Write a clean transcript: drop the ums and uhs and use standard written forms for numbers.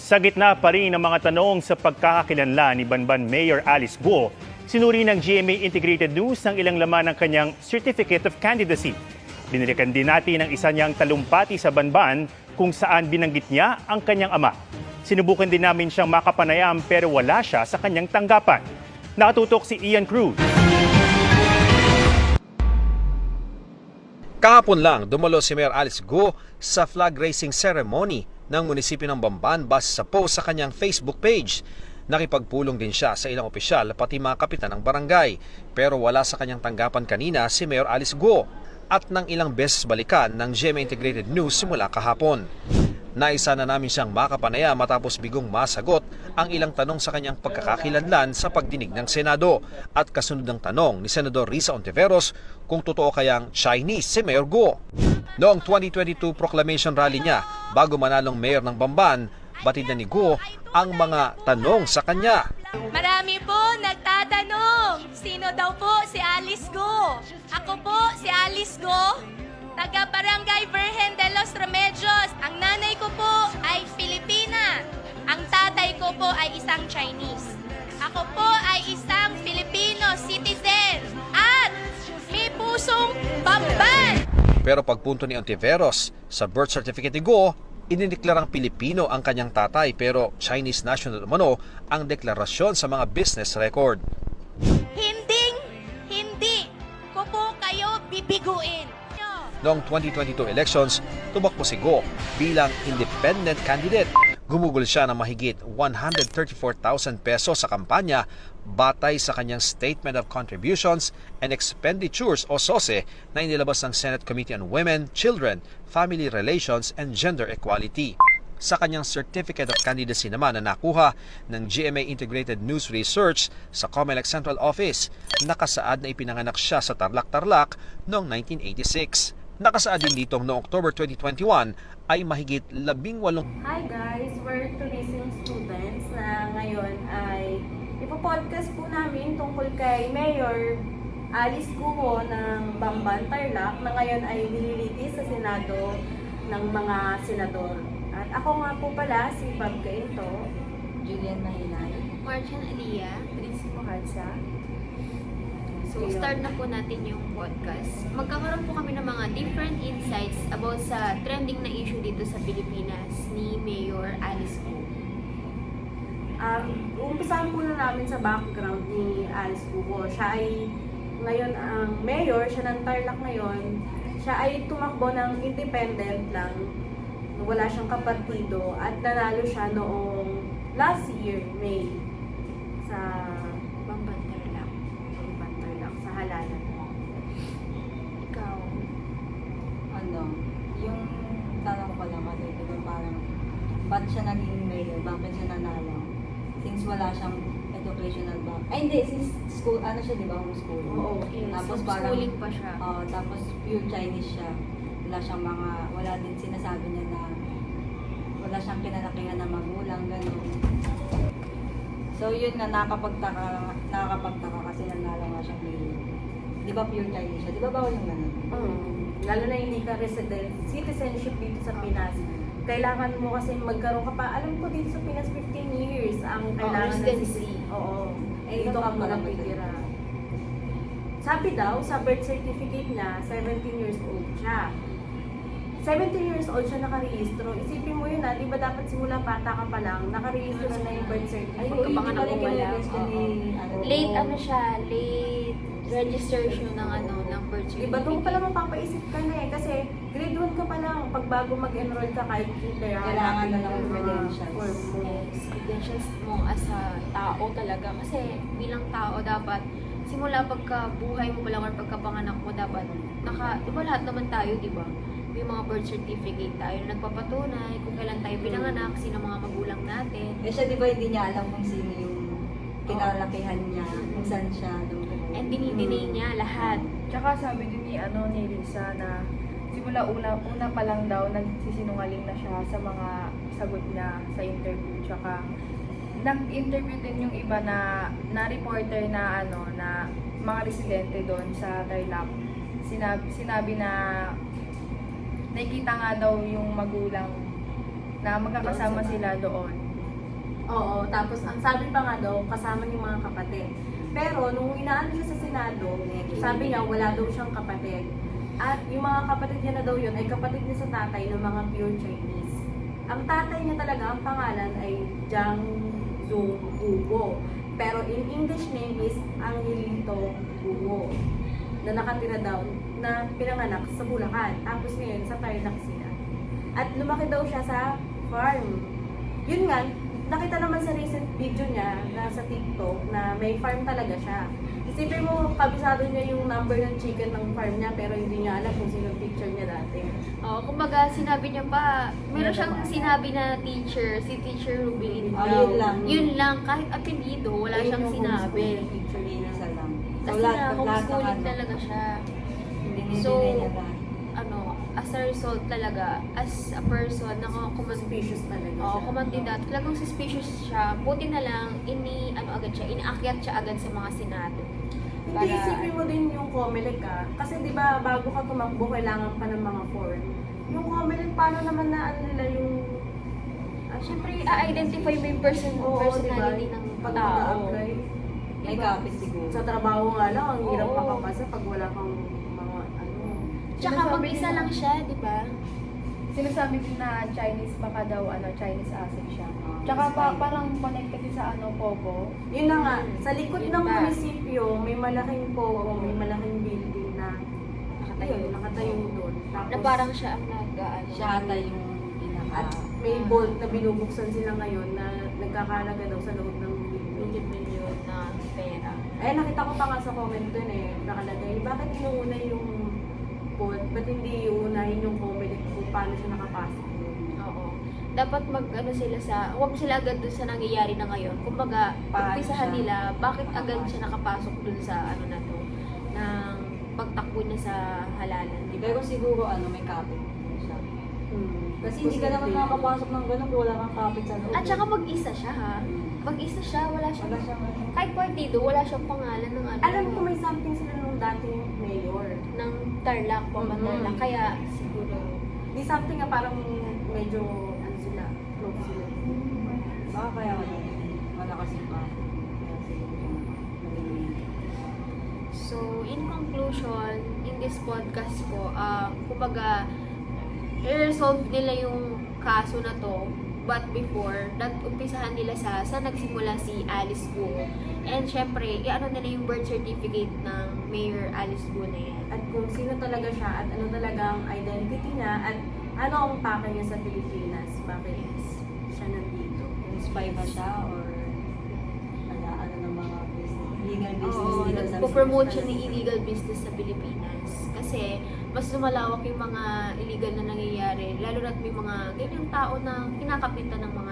Sa gitna pa rin ng mga tanong sa pagkakakilanlan ni Banban Mayor Alice Guo, sinuri ng GMA Integrated News ng ilang laman ng kanyang Certificate of Candidacy. Binilikan din natin ang isa niyang talumpati sa Banban kung saan binanggit niya ang kanyang ama. Sinubukan din namin siyang makapanayam pero wala siya sa kanyang tanggapan. Nakatutok si Ian Cruz. Kahapon lang, dumalo si Mayor Alice Guo sa flag raising ceremony ng munisipyo ng Bamban base sa post sa kanyang Facebook page. Nakipagpulong din siya sa ilang opisyal pati mga kapitan ng barangay pero wala sa kanyang tanggapan kanina si Mayor Alice Guo at nang ilang beses balikan ng GMA Integrated News simula kahapon. Naisa na namin siyang makapanaya matapos bigong masagot ang ilang tanong sa kanyang pagkakakilanlan sa pagdinig ng Senado at kasunod ng tanong ni Senador Risa Ontiveros kung totoo kayang Chinese si Mayor Guo. Noong 2022 proclamation rally niya bago manalong mayor ng Bamban, batid na ni Guo ang mga tanong sa kanya. Marami po nagtatanong, sino daw po si Alice Guo? Ako po si Alice Guo, taga Barangay Virgen de los Remedios. Ang nanay ko po ay Filipina. Ang tatay ko po ay isang Chinese. Ako po ay isang Filipino citizen at may pusong Bamban. Pero pagpunto ni Ontiveros sa birth certificate ni Guo, inineklarang Pilipino ang kanyang tatay pero Chinese national umano ang deklarasyon sa mga business record. Hindi ko po kayo bibiguin. Noong 2022 elections, tumakbo si Guo bilang independent candidate. Gumugol siya ng mahigit 134,000 pesos sa kampanya batay sa kanyang Statement of Contributions and Expenditures o SOSE na inilabas ng Senate Committee on Women, Children, Family Relations and Gender Equality. Sa kanyang Certificate of Candidacy naman na nakuha ng GMA Integrated News Research sa Comelec Central Office, nakasaad na ipinanganak siya sa Tarlac noong 1986. Nakasaad din dito noong October 2021 ay mahigit 18. Hi guys, we're tourism students na ngayon ay ipopodcast po namin tungkol kay Mayor Alice Guo ng Bamban, Tarlac na ngayon ay nililitis sa Senado ng mga senador. At ako nga po pala si Bob Gainto, Julian Mahinay, Marchan Aliyah. Tracy Mohansa. So, start na po natin yung podcast. Magkakaroon po kami ng mga different insights about sa trending na issue dito sa Pilipinas ni Mayor Alice Guo. Umpisahan po na namin sa background ni Alice Guo. Siya ay ngayon ang mayor, siya ng Tarlac ngayon. Siya ay tumakbo ng independent lang. Wala siyang kapartido at nanalo siya noong last year, May, sa Bamban Tarlac. sa halalan. Ikaw. Yung tanong ko lang kasi, di ba parang, ba't siya naging mayor? Bakit siya nanalo? Since wala siyang educational background. Ay, hindi, since school, ano siya, di ba, homeschool? Oo. Yes, Tapos parang, schooling pa siya. tapos pure Chinese siya. Wala din sinasabi niya na, wala siyang kinalakihan na magulang, gano'n. So, yun nga, nakakapagtaka kasi nanalo nga siyang mayor. Di ba pure Chinese siya? Di ba bawal yung gano'n? Lalo na hindi ka resident, citizenship dito sa Pinas. Kailangan mo kasi magkaroon ka pa, alam ko dito sa Pinas 15 years ang kailangan ng residency. Oo. Eh, Dito ka ito pa pa natitira. Sabi daw, sa birth certificate niya, 17 years old siya. 17 years old siya nakarehistro. Isipin mo yun di ba dapat simula bata ka pa lang, nakarehistro na yung birth certificate. Pagkapanganak mo wala. Late ano siya, late registration ng ng birth certificate. Diba doon pa lang mapapaisip ka na kasi grade 1 ka pa lang, pag bago mag-enroll ka kahit kinder, Kailangan na ng yung mga credentials. form mo. Yes, credentials mo as a tao talaga. Kasi bilang tao dapat, simula pagkabuhay mo pa lang or pagkapanganak mo dapat, diba lahat naman tayo, diba? May mga birth certificate tayo na nagpapatunay kung kailan tayo pinanganak, sino mga magulang natin. Eh siya di ba hindi niya alam kung sino yung kinalakihan niya, kung saan siya. And dinidinay niya lahat. Tsaka sabi din ni Lisa na simula una pa lang daw nagsisinungaling na siya sa mga sagot niya sa interview. Tsaka nag-interview din yung iba na reporter na na mga residente doon sa Tarlac. Sinabi na nakikita nga daw yung magulang na magkakasama sila doon Oo, tapos ang sabi pa nga daw, kasama yung mga kapatid. Pero nung inaano siya sa Senado, sabi niya wala daw siyang kapatid. At yung mga kapatid niya na daw yun ay kapatid niya sa tatay ng mga pure Chinese. Ang tatay niya talaga, ang pangalan ay Jiang Zhong Guo. Pero in English name is Angelito Guo. Na nakatira daw, na pinanganak sa Bulacan. Tapos ngayon, sa Tarlac sila. At lumaki daw siya sa farm. Yun nga, nakita naman sa recent video niya na sa TikTok na may farm talaga siya. Isipin mo, kabisado niya yung number ng chicken ng farm niya pero hindi niya alam kung sino picture niya dati. Oo, kumbaga sinabi niya pa, meron siyang sinabi na teacher, si Teacher Rubilin daw. Yun lang. Yun lang, kahit apelido, wala Ayun siyang yung sinabi. homeschooling picture niya, isa lang. So, Kasi lahat na ng homeschooling ano, talaga siya. dinidinay So, niya lahat. As a result talaga, as a person, Suspicious talaga Oo, siya. kumandidat. Talagang suspicious siya. Buti na lang, inaakyat siya agad sa mga senado. Hindi, isipin mo din yung COMELEC Kasi di ba bago ka tumakbo, kailangan pa ng mga form. Yung COMELEC, paano naman na ano nila yung... Siyempre, i-identify mo yung personality ng Pag tao. mag-a-apply. May kapit siguro. Sa trabaho nga lang, ang hirap Oo. makapasa pag wala kang mga ano. Tsaka mag-isa lang siya, di ba? Sinasabi din na Chinese baka daw Chinese asset siya. Ah, Tsaka spy. parang connected din sa Pogo. Yun na nga, sa likod Yun ng ba? munisipyo, may malaking pogo, may malaking building na nakatayo doon. Tapos, Na parang siya ang nag-ano. Siya ata yung pinaka... at may vault na binubuksan sila ngayon na nagkakalaga daw sa loob ng building. milyon na pera. Eh, nakita ko pa nga sa comment dun nakalagay, bakit inuuna yung vault? Ba't hindi iunahin yung comment kung paano siya nakapasok doon? Oo. Dapat sila huwag sila agad dun sa nangyayari na ngayon. Kumbaga, pagpisahan siya? nila, bakit agad siya nakapasok dun sa na to, ng pagtakbo niya sa halalan, di ba? Pero siguro may kapit siya. Kasi hindi ka naman Posible. nakakapasok ng gano'n kung wala kang kapit sa loob. At saka mag-isa siya, ha? Mag-isa siya, wala siyang... Wala siyang Kahit partido, wala siyang pangalan ng Alam ko may something sila nung dating mayor. ng Tarlac, Tarlac. Kaya, siguro... Di something nga parang medyo, ano sila, close sila. Baka kaya wala kasing kapit. Kaya siguro naging- So, in conclusion, in this podcast po, kumbaga, i-resolve nila yung kaso na to. But before, umpisahan nila sa nagsimula si Alice Guo. And syempre, i-ano nila yung birth certificate ng Mayor Alice Guo na yan. At kung sino talaga siya at ano talaga ang identity niya at ano ang pake niya sa Pilipinas. Bakit siya nandito? Kung spy ba siya or ano ng mga business, illegal business Oo, dito sa nagpo-promote siya ng illegal business sa Pilipinas. Kasi, mas lumalawak yung mga illegal na nangyayari. Lalo na't may mga ganyang tao na kinakapitan ng mga